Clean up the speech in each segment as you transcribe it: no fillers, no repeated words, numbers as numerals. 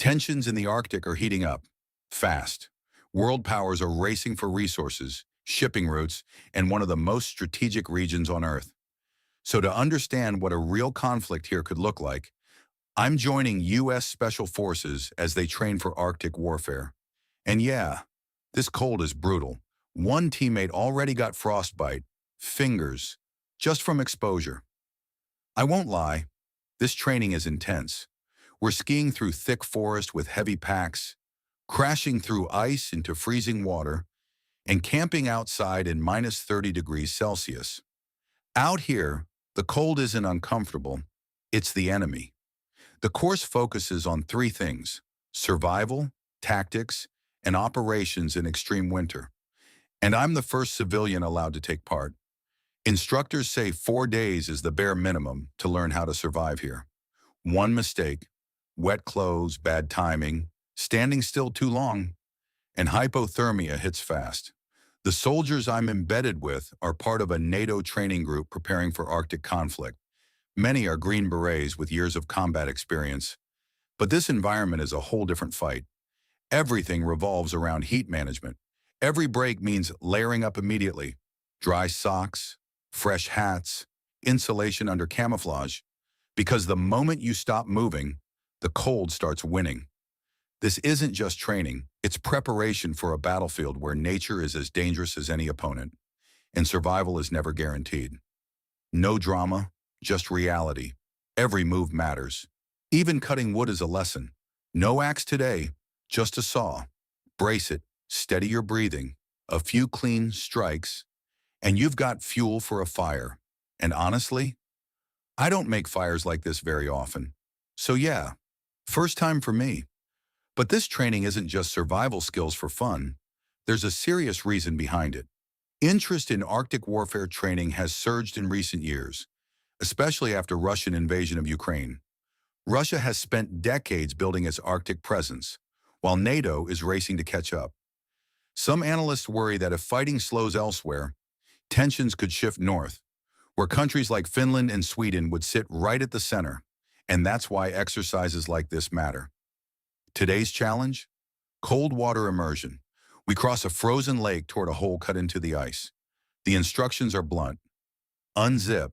Tensions in the Arctic are heating up, fast. World powers are racing for resources, shipping routes, and one of the most strategic regions on Earth. So to understand what a real conflict here could look like, I'm joining U.S. Special Forces as they train for Arctic warfare. And yeah, this cold is brutal. One teammate already got frostbite, fingers, just from exposure. I won't lie, this training is intense. We're skiing through thick forest with heavy packs, crashing through ice into freezing water, and camping outside in minus 30 degrees Celsius. Out here, the cold isn't uncomfortable, it's the enemy. The course focuses on three things: survival, tactics, and operations in extreme winter. And I'm the first civilian allowed to take part. Instructors say 4 days is the bare minimum to learn how to survive here. One mistake, wet clothes, bad timing, standing still too long, and hypothermia hits fast. The soldiers I'm embedded with are part of a NATO training group preparing for Arctic conflict. Many are Green Berets with years of combat experience. But this environment is a whole different fight. Everything revolves around heat management. Every break means layering up immediately. Dry socks, fresh hats, insulation under camouflage. Because the moment you stop moving, the cold starts winning. This isn't just training, it's preparation for a battlefield where nature is as dangerous as any opponent, and survival is never guaranteed. No drama, just reality. Every move matters. Even cutting wood is a lesson. No axe today, just a saw. Brace it, steady your breathing, a few clean strikes, and you've got fuel for a fire. And honestly, I don't make fires like this very often. So yeah, first time for me. But this training isn't just survival skills for fun. There's a serious reason behind it. Interest in Arctic warfare training has surged in recent years, especially after Russian invasion of Ukraine. Russia has spent decades building its Arctic presence, while NATO is racing to catch up. Some analysts worry that if fighting slows elsewhere, tensions could shift north, where countries like Finland and Sweden would sit right at the center, and that's why exercises like this matter. Today's challenge? Cold water immersion. We cross a frozen lake toward a hole cut into the ice. The instructions are blunt. Unzip,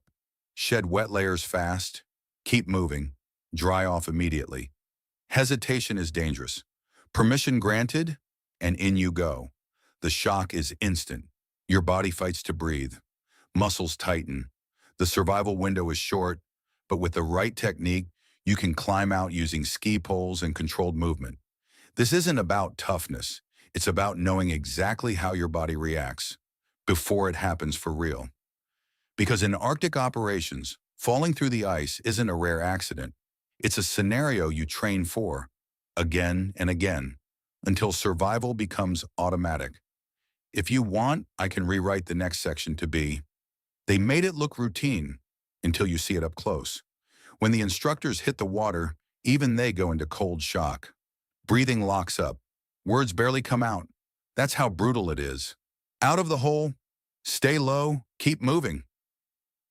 shed wet layers fast, keep moving, dry off immediately. Hesitation is dangerous. Permission granted, and in you go. The shock is instant. Your body fights to breathe. Muscles tighten. The survival window is short, but with the right technique, you can climb out using ski poles and controlled movement. This isn't about toughness. It's about knowing exactly how your body reacts before it happens for real. Because in Arctic operations, falling through the ice isn't a rare accident. It's a scenario you train for, again and again, until survival becomes automatic. If you want, I can rewrite the next section to be, they made it look routine until you see it up close. When the instructors hit the water, even they go into cold shock. Breathing locks up. Words barely come out. That's how brutal it is. Out of the hole, stay low, keep moving.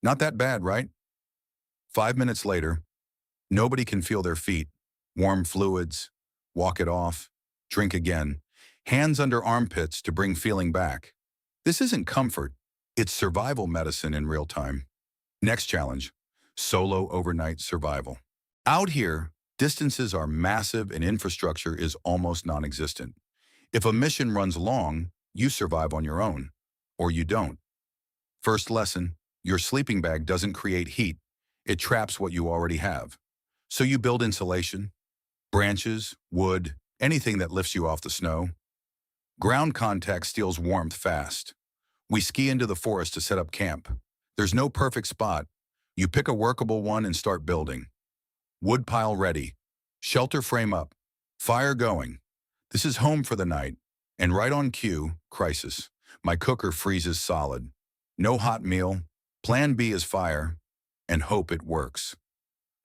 Not that bad, right? 5 minutes later, nobody can feel their feet. Warm fluids, walk it off, drink again. Hands under armpits to bring feeling back. This isn't comfort, it's survival medicine in real time. Next challenge, solo overnight survival. Out here, distances are massive and infrastructure is almost non-existent. If a mission runs long, you survive on your own, or you don't. First lesson, your sleeping bag doesn't create heat. It traps what you already have. So you build insulation, branches, wood, anything that lifts you off the snow. Ground contact steals warmth fast. We ski into the forest to set up camp. There's no perfect spot. You pick a workable one and start building. Wood pile ready. Shelter frame up. Fire going. This is home for the night. And right on cue, crisis. My cooker freezes solid. No hot meal. Plan B is fire. And hope it works.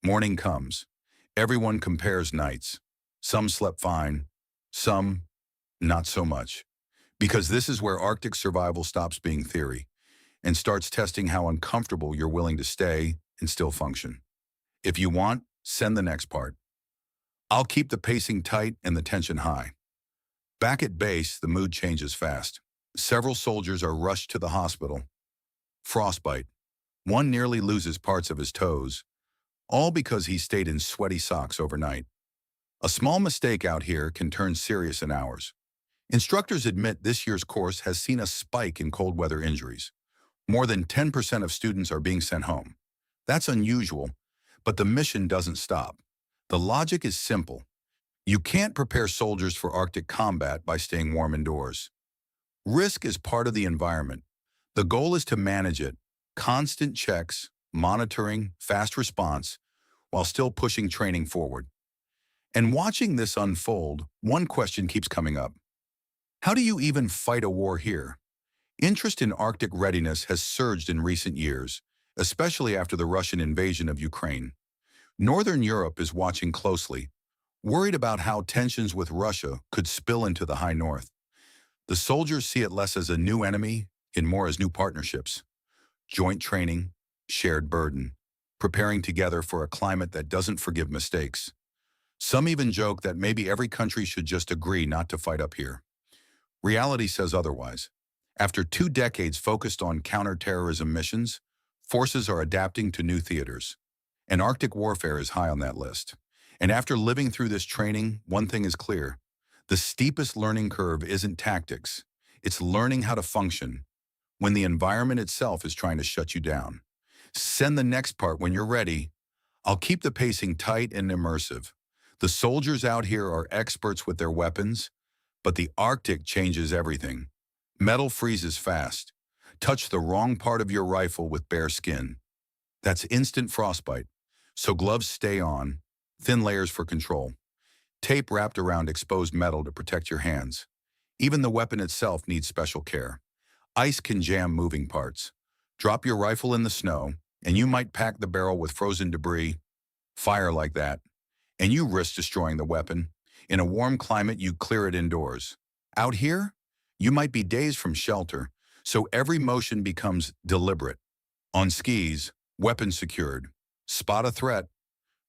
Morning comes. Everyone compares nights. Some slept fine. Some, not so much. Because this is where Arctic survival stops being theory and starts testing how uncomfortable you're willing to stay and still function. If you want, send the next part. I'll keep the pacing tight and the tension high. Back at base, the mood changes fast. Several soldiers are rushed to the hospital. Frostbite. One nearly loses parts of his toes, all because he stayed in sweaty socks overnight. A small mistake out here can turn serious in hours. Instructors admit this year's course has seen a spike in cold weather injuries. More than 10% of students are being sent home. That's unusual, but the mission doesn't stop. The logic is simple. You can't prepare soldiers for Arctic combat by staying warm indoors. Risk is part of the environment. The goal is to manage it. Constant checks, monitoring, fast response, while still pushing training forward. And watching this unfold, one question keeps coming up. How do you even fight a war here? Interest in Arctic readiness has surged in recent years, especially after the Russian invasion of Ukraine. Northern Europe is watching closely, worried about how tensions with Russia could spill into the high north. The soldiers see it less as a new enemy and more as new partnerships. Joint training, shared burden, preparing together for a climate that doesn't forgive mistakes. Some even joke that maybe every country should just agree not to fight up here. Reality says otherwise. After 2 decades focused on counterterrorism missions, forces are adapting to new theaters. And Arctic warfare is high on that list. And after living through this training, one thing is clear. The steepest learning curve isn't tactics. It's learning how to function when the environment itself is trying to shut you down. Send the next part when you're ready. I'll keep the pacing tight and immersive. The soldiers out here are experts with their weapons, but the Arctic changes everything. Metal freezes fast. Touch the wrong part of your rifle with bare skin. That's instant frostbite. So gloves stay on, thin layers for control. Tape wrapped around exposed metal to protect your hands. Even the weapon itself needs special care. Ice can jam moving parts. Drop your rifle in the snow, and you might pack the barrel with frozen debris. Fire like that, and you risk destroying the weapon. In a warm climate, you clear it indoors. Out here, you might be days from shelter, so every motion becomes deliberate. On skis, weapon secured. Spot a threat.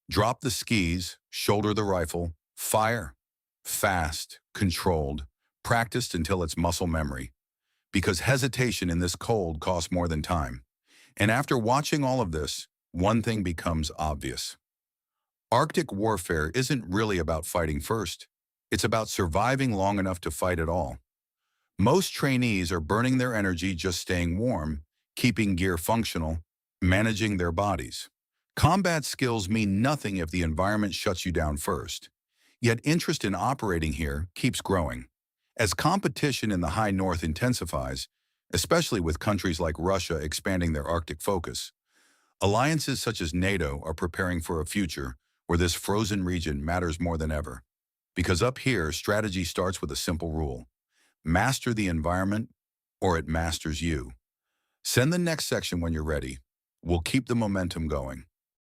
Drop the skis, shoulder the rifle, fire. Fast, controlled, practiced until it's muscle memory. Because hesitation in this cold costs more than time. And after watching all of this, one thing becomes obvious. Arctic warfare isn't really about fighting first. It's about surviving long enough to fight at all. Most trainees are burning their energy just staying warm, keeping gear functional, managing their bodies. Combat skills mean nothing if the environment shuts you down first. Yet interest in operating here keeps growing. As competition in the high north intensifies, especially with countries like Russia expanding their Arctic focus, alliances such as NATO are preparing for a future where this frozen region matters more than ever. Because up here, strategy starts with a simple rule. Master the environment, or it masters you. Send the next section when you're ready. We'll keep the momentum going.